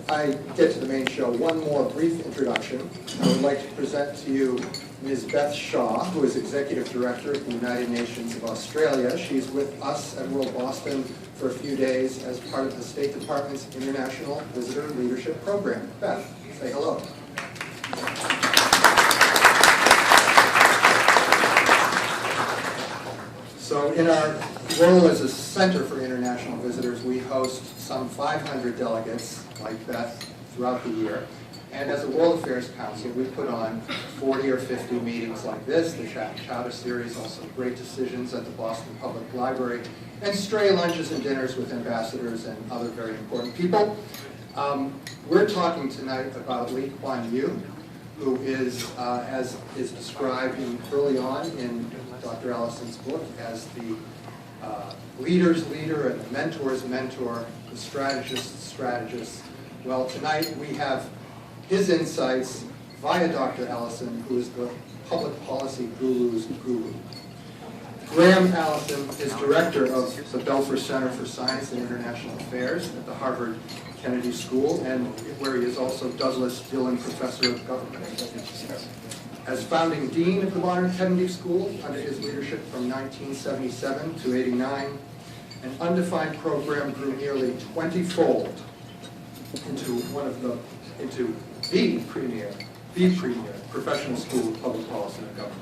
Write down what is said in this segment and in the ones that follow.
I get to the main show, one more brief introduction. I would like to present to you Ms. Beth Shaw, who is Executive Director of the United Nations of Australia. She's with us at WorldBoston for a few days as part of the State Department's International Visitor Leadership Program. Beth, say hello. So in our role as a Center for International Visitors, we host some 500 delegates, like Beth, throughout the year. And as a World Affairs Council, we put on 40 or 50 meetings like this, the CHOWDA series, also great decisions at the Boston Public Library, and stray lunches and dinners with ambassadors and other very important people. We're talking tonight about Lee Kuan Yew, who is, as is described early on in Dr. Allison's book, as the leader's leader and the mentor's mentor, the strategist's strategist. Well, tonight we have his insights via Dr. Allison, who is the public policy guru's guru. Graham Allison is director of the Belfer Center for Science and International Affairs at the Harvard Kennedy School, and where he is also Douglas Dillon Professor of Government. As founding dean of the modern Kennedy School, under his leadership from 1977 to '89, an undefined program grew nearly 20-fold into the premier professional school of public policy and government.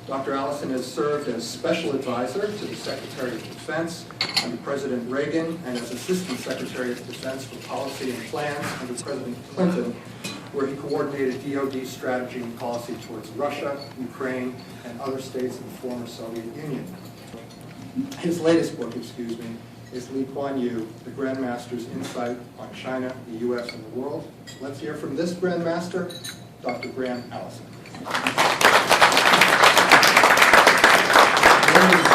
Dr. Allison has served as special advisor to the Secretary of Defense under President Reagan and as Assistant Secretary of Defense for Policy and Plans under President Clinton, where he coordinated DoD strategy and policy towards Russia, Ukraine, and other states of the former Soviet Union. His latest book, is Lee Kuan Yew, the Grand Master's Insight on China, the U.S., and the World. Let's hear from this Grand Master, Dr. Graham Allison.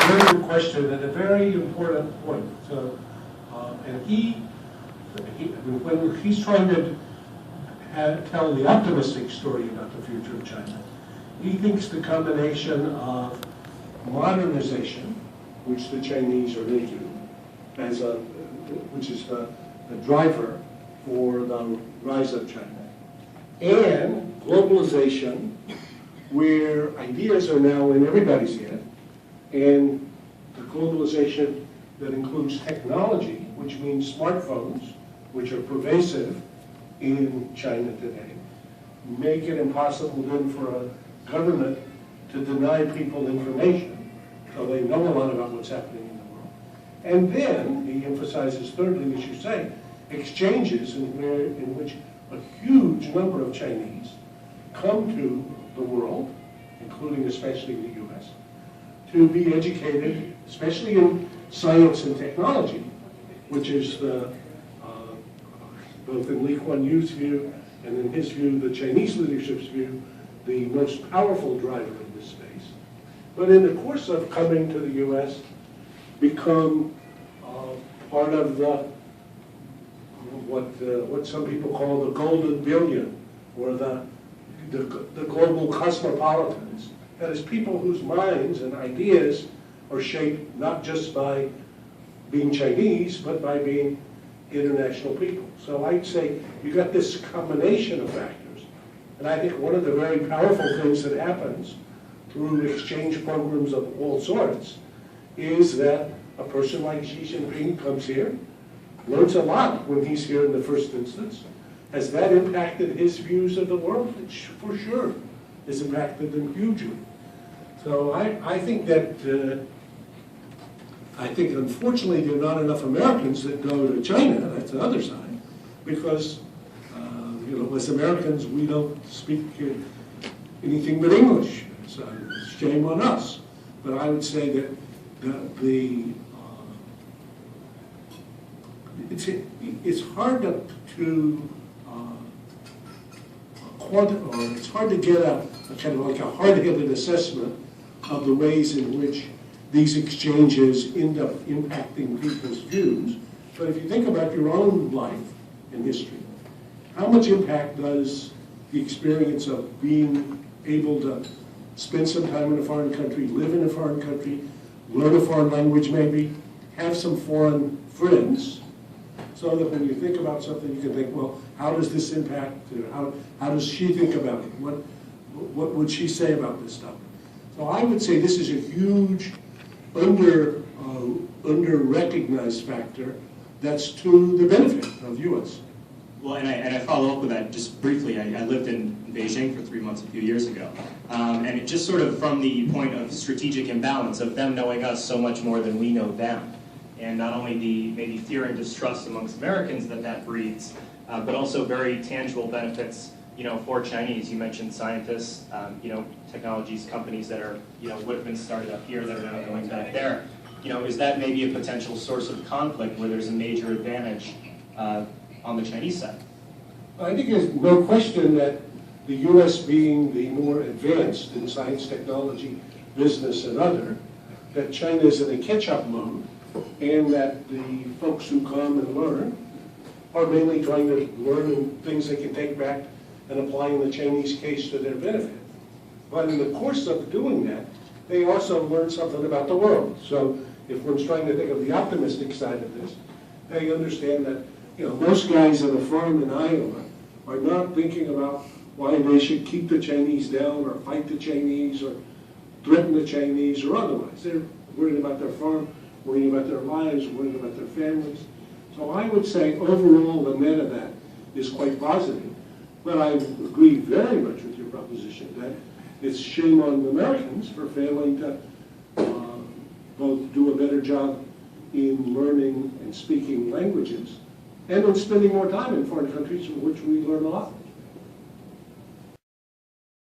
Very good question and a very important point. So, and when he's trying to tell the optimistic story about the future of China, he thinks the combination of modernization, which the Chinese are into, which is the driver for the rise of China, and globalization, where ideas are now in everybody's head, and the globalization that includes technology, which means smartphones, which are pervasive in China today, make it impossible then for a government to deny people information, so they know a lot about what's happening in the world. And then he emphasizes thirdly, as you say, exchanges in which a huge number of Chinese come to the world, including especially the U.S., to be educated, especially in science and technology, which is both in Lee Kuan Yew's view and in his view, the Chinese leadership's view, the most powerful driver in this space. But in the course of coming to the U.S., become part of what some people call the golden billion, or the global cosmopolitans. That is, people whose minds and ideas are shaped not just by being Chinese, but by being international people. So I'd say you got this combination of factors. And I think one of the very powerful things that happens through exchange programs of all sorts is that a person like Xi Jinping comes here, learns a lot when he's here in the first instance. Has that impacted his views of the world? It for sure has impacted them hugely. So I think that, unfortunately there are not enough Americans that go to China, that's the other side, because as Americans we don't speak anything but English, so shame on us. But I would say that it's hard it's hard to get a kind of like a hard-headed assessment of the ways in which these exchanges end up impacting people's views. But if you think about your own life and history, how much impact does the experience of being able to spend some time in a foreign country, live in a foreign country, learn a foreign language maybe, have some foreign friends, so that when you think about something, you can think, well, how does this impact, how does she think about it? What would she say about this stuff? So I would say this is a huge under-recognized factor that's to the benefit of U.S. Well, and I follow up with that just briefly. I lived in Beijing for 3 months a few years ago. And it just sort of from the point of strategic imbalance of them knowing us so much more than we know them. And not only the maybe fear and distrust amongst Americans that breeds, but also very tangible benefits, for Chinese. You mentioned scientists, technologies, companies that are, would have been started up here that are now going back there. Is that maybe a potential source of conflict where there's a major advantage on the Chinese side? I think there's no question that the U.S. being the more advanced in science, technology, business, and other, that China is in a catch-up mode, and that the folks who come and learn are mainly trying to learn things they can take back and apply in the Chinese case to their benefit. But in the course of doing that, they also learn something about the world. So if one's trying to think of the optimistic side of this, they understand that most guys on a farm in Iowa are not thinking about why they should keep the Chinese down or fight the Chinese or threaten the Chinese or otherwise. They're worried about their farm, worried about their lives, worried about their families. So I would say overall the net of that is quite positive. But I agree very much with your proposition that it's shame on Americans for failing to both do a better job in learning and speaking languages and in spending more time in foreign countries from which we learn a lot.